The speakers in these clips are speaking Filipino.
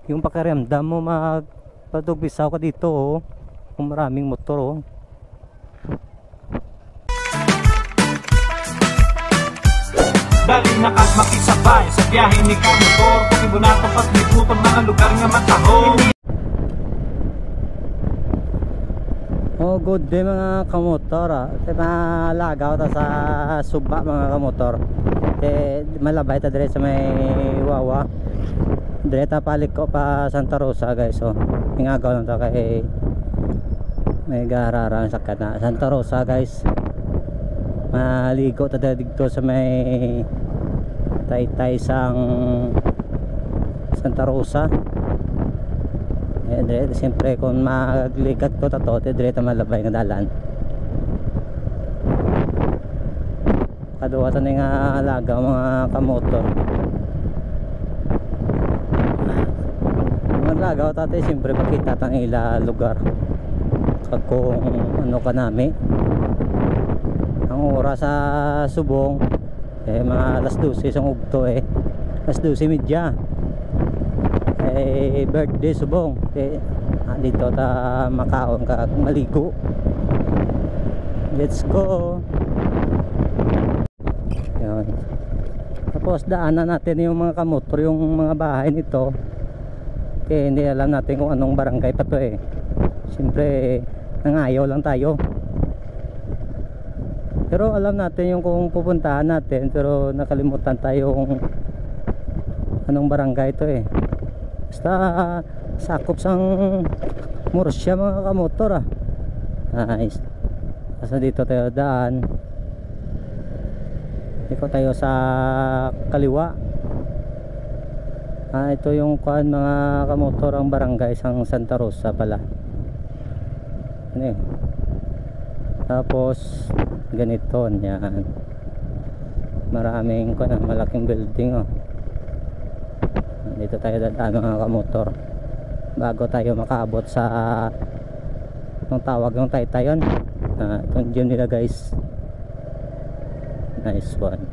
yung pakiramdam mo magpatugbisaw ka dito oh, kung maraming motor oh. Dali na ka't makisabay sa biyahe ni Kamotor. Pag-ibunato pa't may putong mga lugar nga matahong. Oh, good day mga kamotor ah. Malagaw ta sa Suba mga kamotor. Malabay ta dire sa may Wawa. Dire ta palik ko pa Santa Rosa guys oh. Ingagaw lang ta kay may gararang sakit na Santa Rosa guys. Maligo ta dito sa may Taytay sang Santa Rosa. Dire siyempre kung maglikat ko tato dire ta malabay nga dalan. Kaduwa ta nga alaga mga kamotor. Maglagaw ta siyempre pakita tang ila lugar kung ano ka nami. Ang oras sa Subong mga alas 12 sang ugto alas 12:30 birthday Subong dito ta makaon ka maligo. Let's go. Yun. Tapos daanan natin yung mga kamotor yung mga bahay nito hindi alam natin kung anong barangay pa to siyempre nangayaw lang tayo. Pero alam natin yung kung pupuntahan natin, pero nakalimutan tayo kung anong barangay ito basta sakop sang Murcia mga kamotor nice. Kasi dito tayo daan, ikot tayo sa kaliwa. Ito yung kuan mga kamotor ang barangay sang Santa Rosa pala. Tapos ganito yan, maraming malaking building dito tayo dadaan mga kamotor bago tayo makaabot sa itong tawag yung Taytayon. Itong gym nila guys, nice one.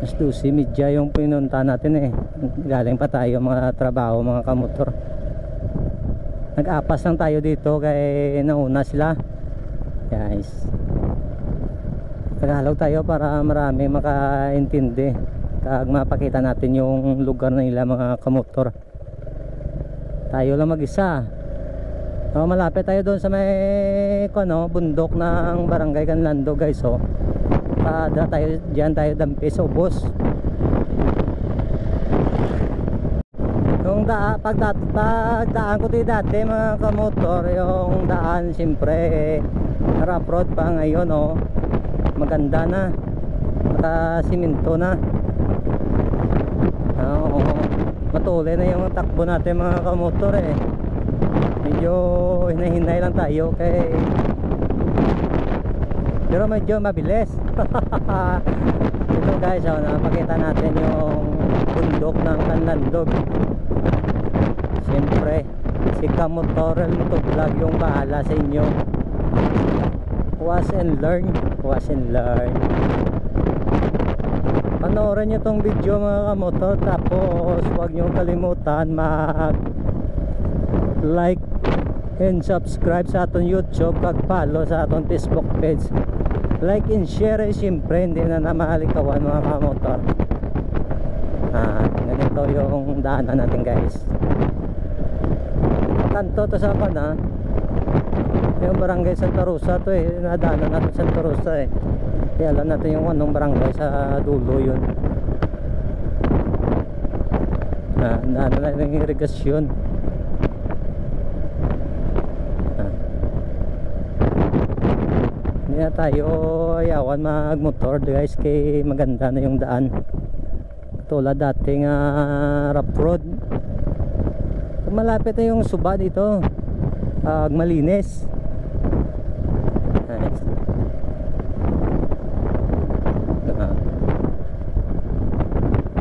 Mas 12:30 yung pinunta natin galing pa tayo mga trabaho mga kamotor. Nag-apas lang tayo dito kay nauna sila guys. Tagalog tayo para marami makaintindi kag mapakita natin yung lugar na nila mga kamotor. Tayo lang mag-isa malapit tayo doon sa may bundok ng barangay Canlando guys kada tayo dyan tayo dampi sa ubos. Yung pagdaan ko dati mga kamotor, yung daan siyempre rough road pa ngayon maganda na, nakasiminto na. Matuloy na yung takbo natin mga kamotor medyo hinahinay lang tayo pero medyo mabilis. Ito guys napakita natin yung bundok ng Canlandog. Siyempre si Kamotorel Motovlog yung bahala sa inyo. Watch and learn, watch and learn. Panoorin nyo tong video mga kamotor, tapos huwag nyo kalimutan mag like and subscribe sa atong YouTube, kag follow sa atong Facebook page. Like and share siyempre hindi na namalikawan mga kamotor. Ganito yung daanan natin guys. Kanto to sa yung barangay Santa Rosa to nadaanan natin Santa Rosa kaya alam natin yung anong barangay sa dulo yun. Nadaanan natin yung irigasyon. Hindi na tayo ayawan magmotor guys kay maganda na yung daan tulad dating rough road. Malapit na yung Suba dito malinis. Nice.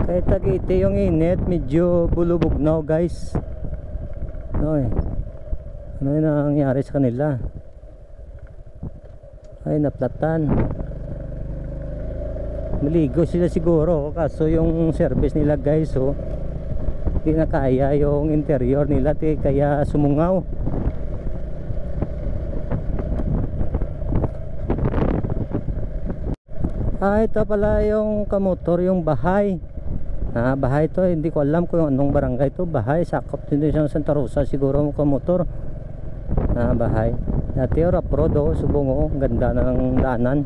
Kahit tagite yung init, medyo bulubugnaw guys. Ano yung nangyari sa kanila? Ay naplatan. Maligo sila siguro kaso yung service nila guys di na kaya yung interior nila kaya sumungaw. Ito pala yung kamotor, yung bahay. Bahay to, hindi ko alam kung anong barangay to. Bahay, sakop din sa Santa Rosa siguro yung kamotor. Bahay. Dati rough road Subong ganda ng daanan.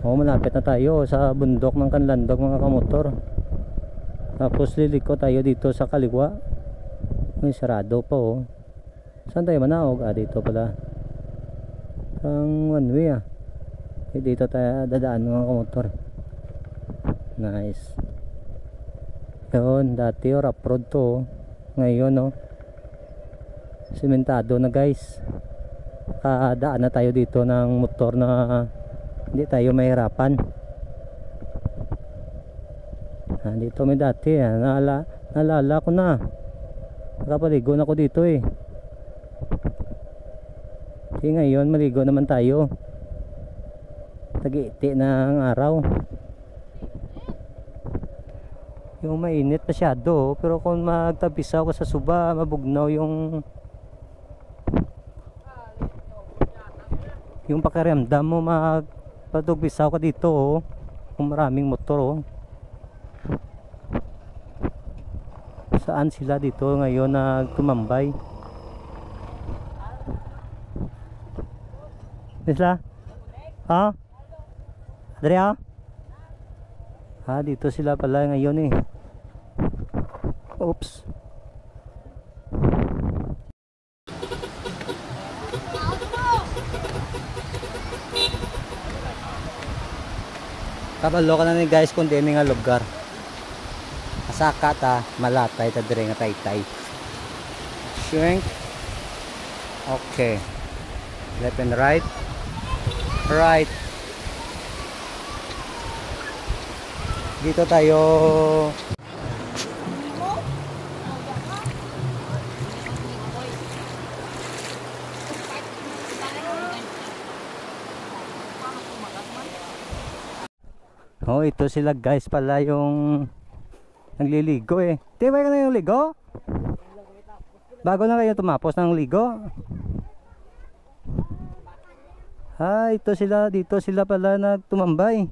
Malapit na tayo sa bundok ng Kanlandog mga kamotor. Tapos liliko tayo dito sa kaliwa. May sarado pa Saan tayo manaog? Dito pala. Pang one way dito tayo dadaan mga kamotor. Nice. Yun, dati rough road to ngayon sementado na guys. Daan na tayo dito ng motor na hindi tayo mahirapan. Dito may dati naalala ko na nakapaligo na ko dito ngayon maligo naman tayo. Tag-iiti ng araw. Yung mainit masyado pero kung magtabisaw ka sa suba mabugnaw yung pakiramdam mo. Magpatugbisaw ka dito kung maraming motor Saan sila dito ngayon nagtumambay? Sila? Adria? Dito sila pala ngayon Oops. Kabalo ka na ni guys kung di nga lugar. Asaka ta malatay ta dire nga taytay. Shrink. Okay. Left and right. Right. Dito tayo. Ito sila guys pala yung nagliligo Tibay ka na yung ligo? Bago na kayo tumapos ng ligo? Ito sila, dito sila pala nagtumambay.